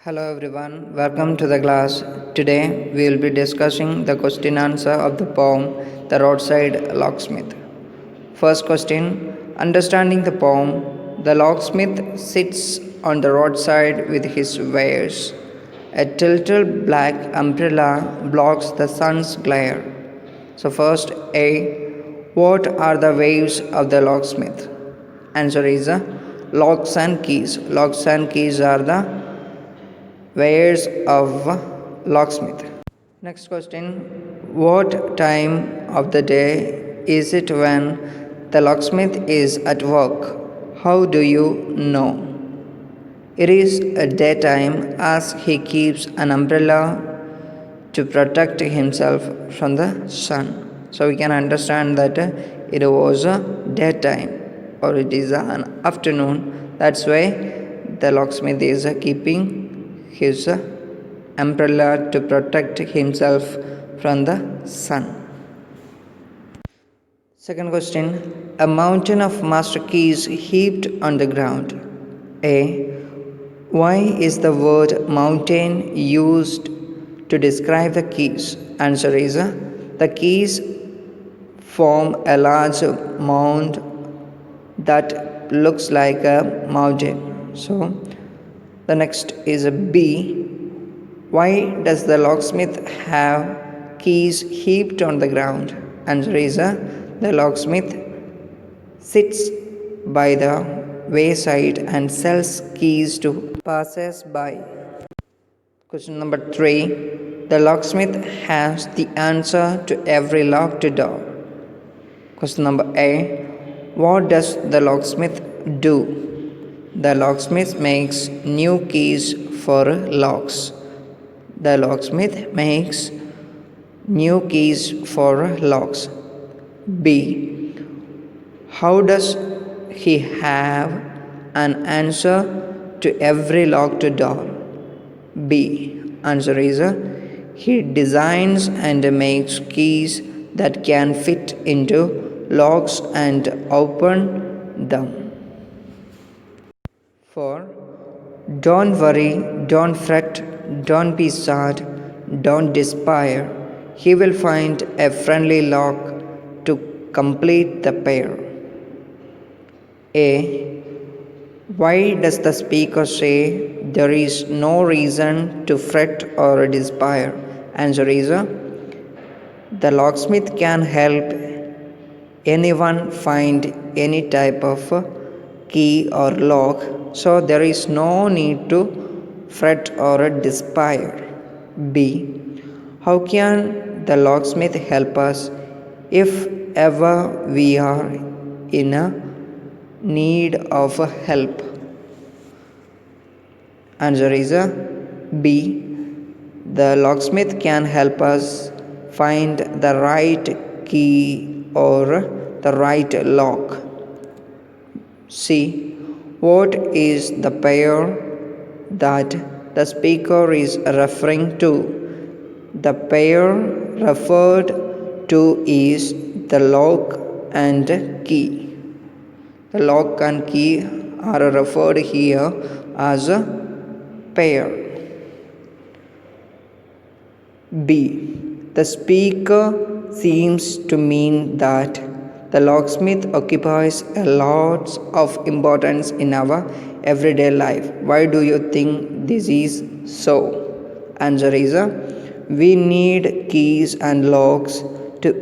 Hello everyone, welcome to the class. Today we will be discussing the question answer of the poem The Roadside Locksmith. First question: understanding the poem, the locksmith sits on the roadside with his wares. A tilted black umbrella blocks the sun's glare. So, first, A. What are the waves of the locksmith? Answer is locks and keys. Locks and keys are the wares of locksmith. Next question: what time of the day is it when the locksmith is at work? How do you know? It is a daytime as he keeps an umbrella to protect himself from the sun. So we can understand that it was a daytime or it is an afternoon. That's why the locksmith is keeping his umbrella to protect himself from the sun. Second question: a mountain of master keys heaped on the ground. A. Why is the word mountain used to describe the keys? Answer is the keys form a large mound that looks like a mountain. So the next is a B. Why does the locksmith have keys heaped on the ground? Answer is the locksmith sits by the wayside and sells keys to passers by. Question number 3. The locksmith has the answer to every locked door. Question number A. What does the locksmith do? The locksmith makes new keys for locks. The locksmith makes new keys for locks. B. How does he have an answer to every locked door? B. Answer is he designs and makes keys that can fit into locks and open them. 4. Don't worry, don't fret, don't be sad, don't despair. He will find a friendly lock to complete the pair. A. Why does the speaker say there is no reason to fret or despair? Answer is the locksmith can help anyone find any type of key or lock, so there is no need to fret or despair. B. How can the locksmith help us if ever we are in a need of help? Answer is B. The locksmith can help us find the right key or the right lock. C. What is the pair that the speaker is referring to? The pair referred to is the lock and key. The lock and key are referred here as a pair. B. The speaker seems to mean that the locksmith occupies a lot of importance in our everyday life. Why do you think this is so? Answer is we need keys and locks to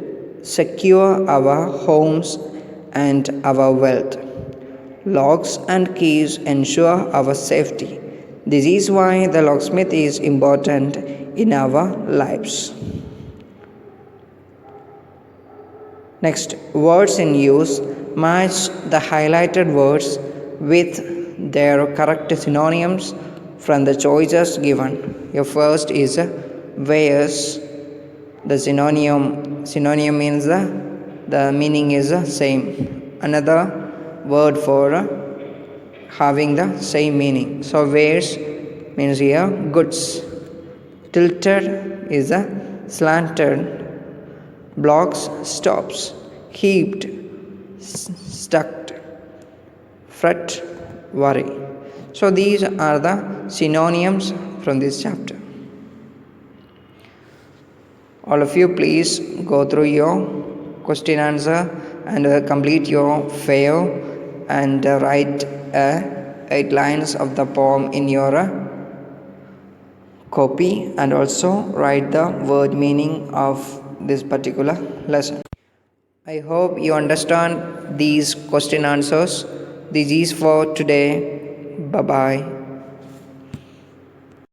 secure our homes and our wealth. Locks and keys ensure our safety. This is why the locksmith is important in our lives. Next, words in use. Match the highlighted words with their correct synonyms from the choices given. Your first is wares. The synonym means the meaning is the same. Another word for having the same meaning. So wares means here goods. Tilted is slanted. Blocks, stops. Heaped, stuck. Fret, worry. So these are the synonyms from this chapter. All of you, please go through your question answer and complete your fail and write 8 lines of the poem in your copy, and also write the word meaning of this particular lesson. I hope you understand these question answers. This is for today. Bye bye.